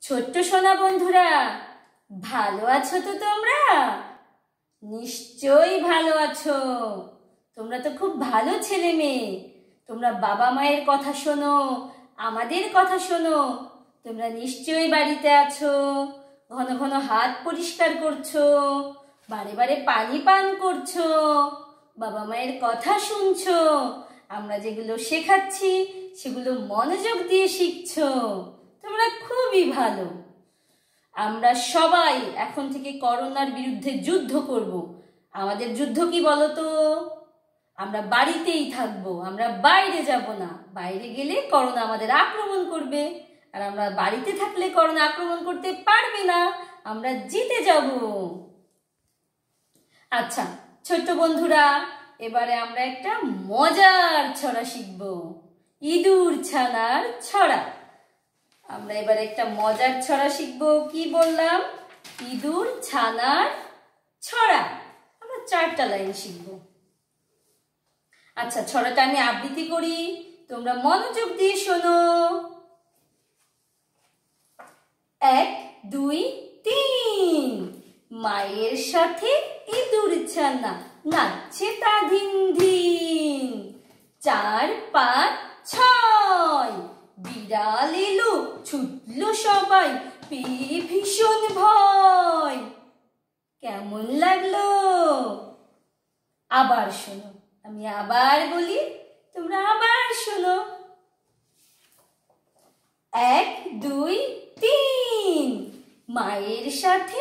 ছোট্ট সোনা বন্ধুরা, ভালো আছো তো তোমরা? নিশ্চয়ই ভালো আছো। তোমরা তো খুব ভালো ছেলে মেয়ে। তোমরা বাবা মায়ের কথা শোনো, আমাদের কথা শোনো। তোমরা নিশ্চয়ই বাড়িতে আছো, ঘন ঘন হাত পরিষ্কার করছো, বারে বারে পানি পান করছো, বাবা মায়ের কথা শুনছো। আমরা যেগুলো শেখাচ্ছি সেগুলো মনোযোগ দিয়ে শিখছো। তোমরা খুবই ভালো। আমরা সবাই এখন থেকে করোনার বিরুদ্ধে যুদ্ধ করব। আমাদের যুদ্ধ কি বলো তো? আমরা বাড়িতেই থাকবো, আমরা বাইরে যাব না। বাইরে গেলে করোনা আমাদের আক্রমণ করবে, আর আমরা বাড়িতে থাকলে করোনা আক্রমণ করতে পারবে না। আমরা জিতে যাব। আচ্ছা ছোট্ট বন্ধুরা, এবারে আমরা একটা মজার ছড়া শিখব। ইঁদুর ছানার ছড়া। আমরা এবারে একটা মজার ছড়া শিখব। কি বললাম? ইঁদুর ছানার ছড়া। আমরা 4টা লাইন শিখব। আচ্ছা, ছড়াটা আমি আবৃত্তি করি, তোমরা মনোযোগ দিয়ে শোনো। 1 2 3। মায়ের সাথে ইঁদুর ছানা নাচছে তা ধিন ধিন। 4 5 6। বিড়াল এলো, ছুটলো সবাই, পেয়ে ভীষণ ভয়। কেমন লাগলো? আবার শোনো, আমি আবার বলি, তোমরা আবার শোনো। 1 2 3। মায়ের সাথে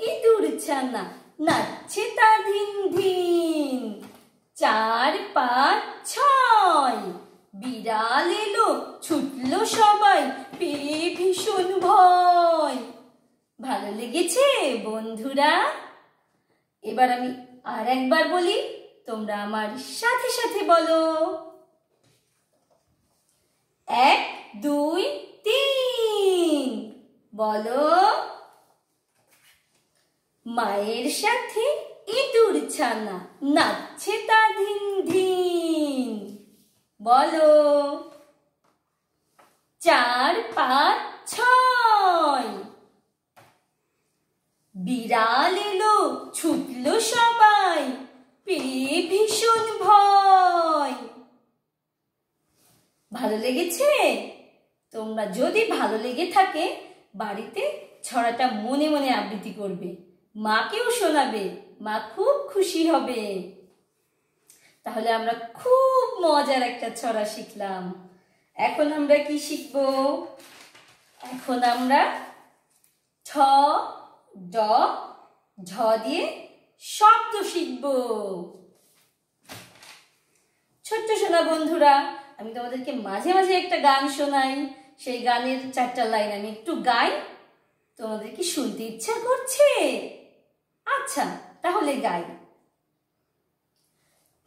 ইঁদুর ছানা নাচছে তা ধিন ধিন। 4 5 6। বিড়াল এলো, ছুটলো সবাই, পেয়ে ভীষণ ভয়। ভালো লেগেছে বন্ধুরা? এবার আমি আর একবার বলি, তোমরা আমার সাথে সাথে বলো। 1 2 3। বলো। মায়ের সাথে ইঁদুর ছানা নাচছে তা ধিন ধিন। বলো। 4 5 6। বিড়াল এলো, ছুটলো সবাই, পেয়ে ভীষণ ভয়। ভালো লেগেছে? তোমরা যদি ভালো লেগে থাকে বাড়িতে ছড়াটা মনে মনে আবৃত্তি করবে, মাকেও শোনাবে, মা খুব খুশি হবে। তাহলে আমরা খুব মজার একটা ছড়া শিখলাম। এখন আমরা কি শিখব? এখন আমরা ঠ ড ঝ দিয়ে শব্দ শিখব। ছোট্ট সোনা বন্ধুরা, আমি তোমাদেরকে মাঝে মাঝে একটা গান শোনাই। সেই গানের 4টা লাইন আমি একটু গাই। তোমাদের কি শুনতে ইচ্ছা করছে? আচ্ছা, তাহলে গাই।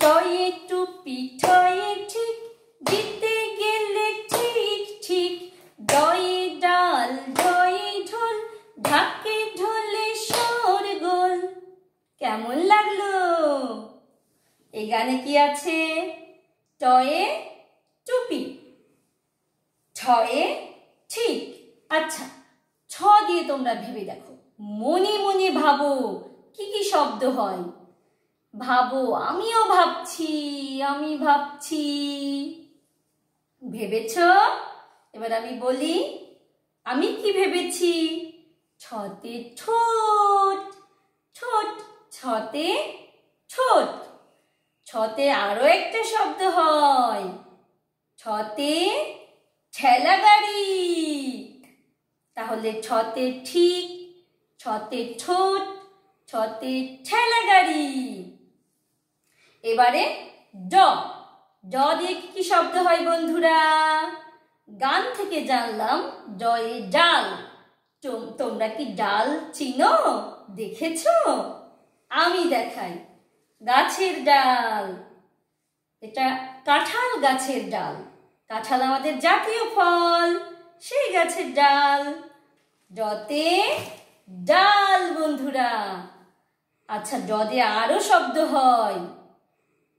টয়ে টুপি ঠয়ে ঠিক, দিতে গেলে ঠিক ঠিক। ডয়ে ডাল ঢয়ে ঢোল, ঢাকে ঢোলে শোরগোল। কেমন লাগলো? এই গানে কি আছে? টয়ে টুপি, ঠয়ে ঠিক। আচ্ছা, ছ দিয়ে তোমরা ভেবে দেখো, মনে মনে ভাবো কি কি শব্দ হয়। ভাবো, আমিও ভাবছি, আমি ভাবছি। ভেবেছ? এবার আমি বলি, আমি কি ভেবেছি? ছতে ঠোঁট, ঠোঁট। ছতে ঠোঁট। ছতে আরো একটা শব্দ হয়। ছতে ঠেলা গাড়ি। তাহলে ছতে ঠিক, ছতে ঠোঁট, ছতে ঠেলা গাড়ি। এবারে ড। ড দিয়ে কি শব্দ হয় বন্ধুরা? গান থেকে জানলাম ডয়ে ডাল। তোমরা কি ডাল চিনো? দেখেছো? আমি দেখাই। গাছের ডাল। এটা কাঁঠাল গাছের ডাল। কাঁঠাল আমাদের জাতীয় ফল, সেই গাছের ডাল। ডতে ডাল বন্ধুরা। আচ্ছা, ডতে আরো শব্দ হয়।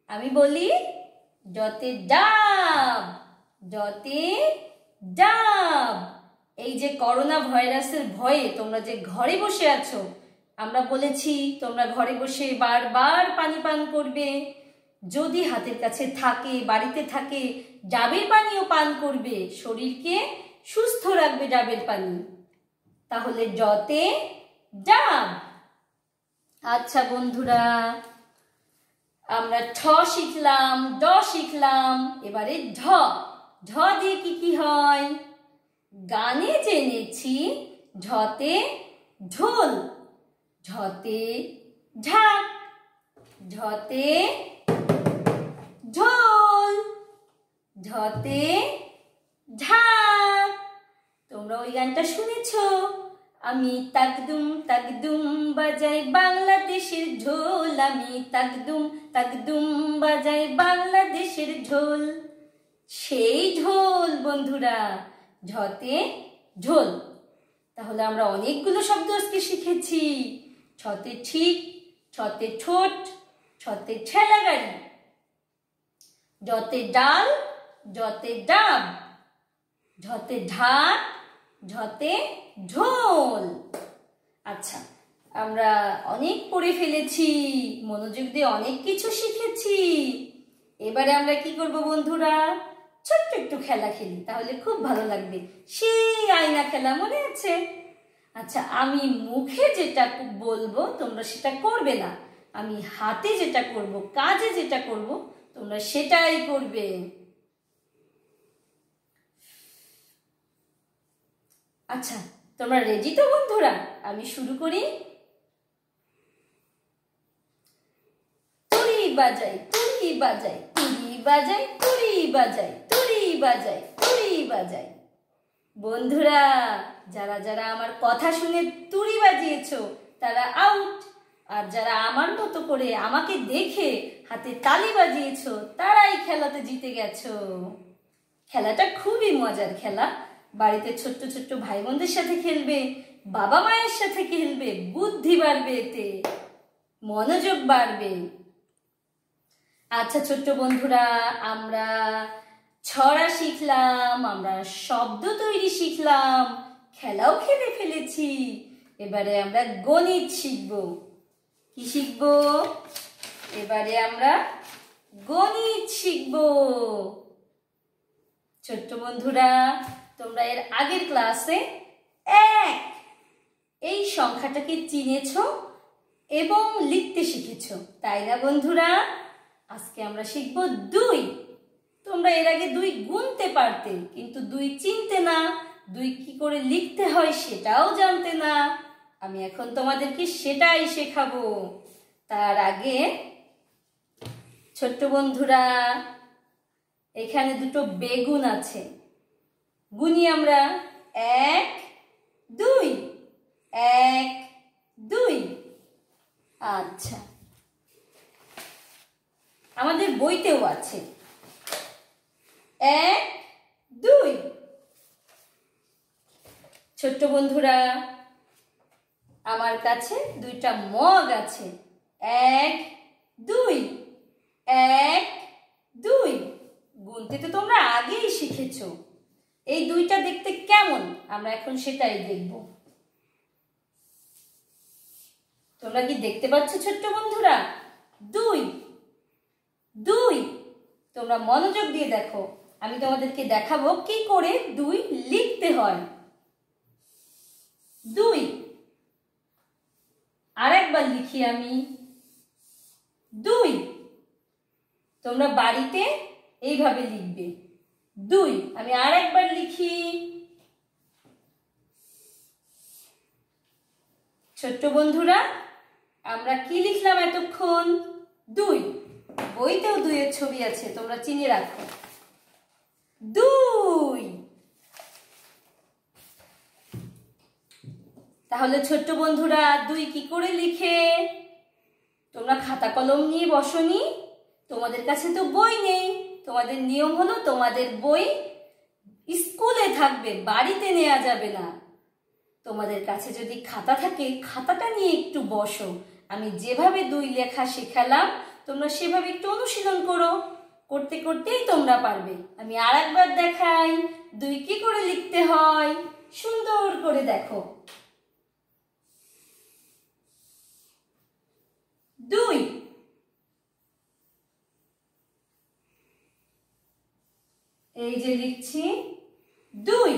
আমি বলি, ডতে ডাব, ডতে ডাব। এই যে করোনা ভাইরাসের ভয়ে তোমরা যে ঘরে বসে আছো, আমরা বলেছি তোমরা ঘরে বসে বারবার পানি পান করবে। যদি হাতের কাছে থাকে, বাড়িতে থাকে, ডাবের পানিও পান করবে। শরীরকে সুস্থ রাখবে ডাবের পানি। তাহলে ডতে ডাব। আচ্ছা বন্ধুরা, আমরা ঠ শিখলাম, ড শিখলাম, এবারে ঢ। ঢ দিয়ে কি কি হয়? গানে জেনেছি ঢতে ঢোল, ঢতে ঢাক, ঢতে ঢোল, ঢতে ঢাক। তোমরা ওই গানটা শুনেছো? আমি তাকদুম তাকদুম বাজাই বাংলাদেশের ঢোল, আমি তাকদুম তাকদুম বাজাই বাংলাদেশের ঢোল। সেই ঢোল বন্ধুরা, ঢতে ঢোল। তাহলে আমরা অনেকগুলো শব্দ আজকে শিখেছি। ছতে ঠিক, ছতে ঠোঁট, ছতে ঠেলা গাড়ি, ডতে ডাল, ডতে ডাব, ঢতে ঢাক, ঢতে ঢোল। আচ্ছা, আমরা অনেক পড়ে ফেলেছি, মনোযোগ দিয়ে অনেক কিছু শিখেছি। এবারে আমরা কি করব বন্ধুরা? ছোট্ট একটু খেলা খেলি, তাহলে খুব ভালো লাগবে। সেই আয়না খেলা মনে আছে? আচ্ছা, আমি মুখে যেটা বলবো তোমরা সেটা করবে না, আমি হাতে যেটা করব, কাজে যেটা করব তোমরা সেটাই করবে। আচ্ছা, তোমরা রেডি তো বন্ধুরা? আমি শুরু করি। তুড়ি বাজাই, তুড়ি বাজাই, তুড়ি বাজাই, তুড়ি বাজাই, তুড়ি বাজাই, তুড়ি বাজাই। বন্ধুরা, যারা যারা আমার কথা শুনে তুড়ি বাজিয়েছো তারা আউট, আর যারা আমার মতো করে আমাকে দেখে হাতে তালি বাজিয়েছো তারাই খেলাতে জিতে গেছো। খেলাটা খুবই মজার খেলা। বাড়িতে ছোট্ট ছোট্ট ভাই বোনদের সাথে খেলবে, বাবা মায়ের সাথে খেলবে, বুদ্ধি বাড়বে, এতে মনোযোগ বাড়বে। আচ্ছা ছোট্ট বন্ধুরা, আমরা ছড়া শিখলাম, আমরা শব্দ তৈরি শিখলাম, খেলাও খেলে ফেলেছি। এবারে আমরা গণিত শিখব। কি শিখব? এবারে আমরা গণিত শিখব। ছোট্ট বন্ধুরা, তোমরা এর আগের ক্লাসে 1 এই সংখ্যাটাকে চিনেছো এবং লিখতে শিখেছো, তাই না বন্ধুরা? আজকে আমরা শিখব 2। তোমরা এর আগে 2 গুনতে পারতে, কিন্তু 2 চিনতে না, 2 কি করে লিখতে হয় সেটাও জানতে না। আমি এখন তোমাদেরকে সেটাই শেখাবো। তার আগে ছোট্ট বন্ধুরা, এখানে 2টো বেগুন আছে, গুনি আমরা 1 2, 1 2। আচ্ছা, আমাদের বইতেও আছে 1 2। ছোট্ট বন্ধুরা, আমার কাছে 2টা মগ আছে, 1 2, 1 2। গুনতে তো তোমরা আগেই শিখেছো। এই 2টা দেখতে কেমন আমরা এখন সেটাই দেখব। তোমরা কি দেখতে পাচ্ছ ছোট্ট বন্ধুরা? 2 2। তোমরা মনোযোগ দিয়ে দেখো, আমি তোমাদেরকে দেখাবো কি করে 2 লিখতে হয়। 2 আরেকবার লিখি আমি 2। তোমরা বাড়িতে এইভাবে লিখবে 2। আমি আরেকবার লিখি। ছোট্ট বন্ধুরা, আমরা কি লিখলাম এতক্ষণ? 2। বইতেও 2 এর ছবি আছে, তোমরা চিনে রাখো। 2। তাহলে ছোট্ট বন্ধুরা, 2 কি করে লিখে? তোমরা খাতা কলম নিয়ে বসনি, তোমাদের কাছে তো বই নেই। তোমাদের নিয়ম হলো তোমাদের বই স্কুলে থাকবে, বাড়িতে নেওয়া যাবে না। তোমাদের কাছে যদি খাতা থাকে, খাতাটা নিয়ে একটু বসো। আমি যেভাবে 2 লেখা শেখালাম তোমরা সেভাবে একটু অনুশীলন করো, করতে করতেই তোমরা পারবে। আমি আরেকবার দেখাই 2 কি করে লিখতে হয়। সুন্দর করে দেখো। 2, এই যে লিখছি 2।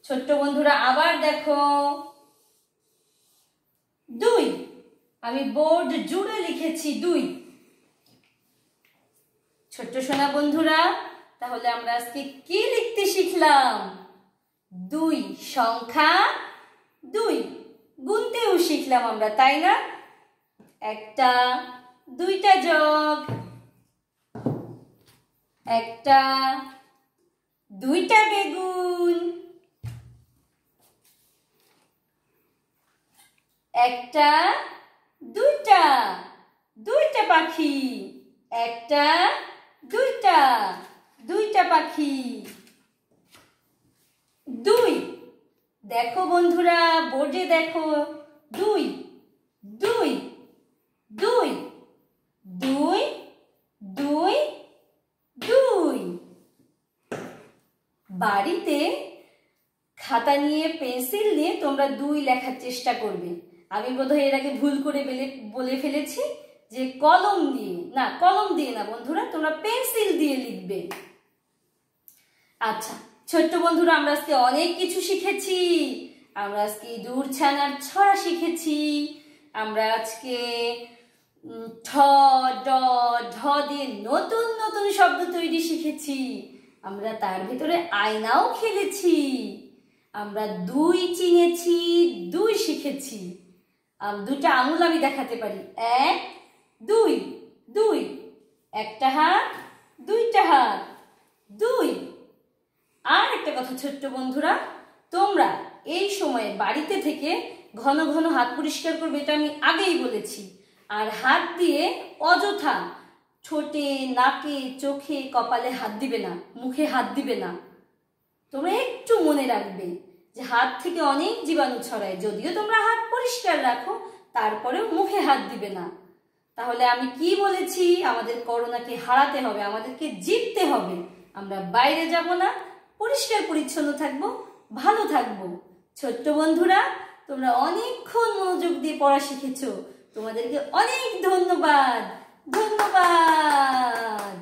ছোট্ট বন্ধুরা আবার দেখো 2, আমি বোর্ড জুড়ে লিখেছি 2। ছোট্ট সোনা বন্ধুরা, তাহলে আমরা আজকে কি লিখতে শিখলাম? 2 সংখ্যা, 2 গুনতেও শিখলাম আমরা, তাই না? একটা, দুইটা জগ, একটা, দুইটা বেগুন, একটা, দুইটা, দুইটা পাখি, একটা, দুইটা, দুইটা পাখি। 2, দেখো বন্ধুরা বোর্ডে দেখো 2, 2, 2, 2, 2, 2। বাড়িতে খাতা নিয়ে পেন্সিল নিয়ে তোমরা 2 লেখার চেষ্টা করবে। আমি বোধহয় এর আগে ভুল করে বলে ফেলেছি যে কলম দিয়ে না, কলম দিয়ে না বন্ধুরা, তোমরা পেন্সিল দিয়ে লিখবে। আচ্ছা ছোট্ট বন্ধুরা, আমরা আজকে অনেক কিছু শিখেছি। আমরা আজকে ইঁদুর ছানার ছড়া শিখেছি। আমরা আজকে ঠ, ড, ঢ দিয়ে নতুন নতুন শব্দ তৈরি শিখেছি। আমরা তার ভিতরে আয়নাও খেলেছি। আমরা 2 চিনেছি, 2 শিখেছি। দুটা আঙুল আমি দেখাতে পারি, 1, 2, 2, একটা হাত, দুইটা হাত, 2। আর একটা কথা ছোট্ট বন্ধুরা, তোমরা এই সময়ে বাড়িতে থেকে ঘন ঘন হাত পরিষ্কার করবে, এটা আমি আগেই বলেছি। আর হাত দিয়ে অযথা ঠোঁটে, নাকে, চোখে, কপালে হাত দিবে না, মুখে হাত দিবে না। তোমরা একটু মনে রাখবে যে হাত থেকে অনেক জীবাণু ছড়ায়। যদিও তোমরা হাত পরিষ্কার রাখো, তারপরেও মুখে হাত দিবে না। তাহলে আমি কি বলেছি? আমাদের করোনাকে হারাতে হবে, আমাদেরকে জিততে হবে। আমরা বাইরে যাব না, পরিষ্কার পরিচ্ছন্ন থাকবো, ভালো থাকবো। ছোট্ট বন্ধুরা, তোমরা অনেকক্ষণ মনোযোগ দিয়ে পড়া শিখেছো। তোমাদেরকে অনেক ধন্যবাদ। ধন্যবাদ।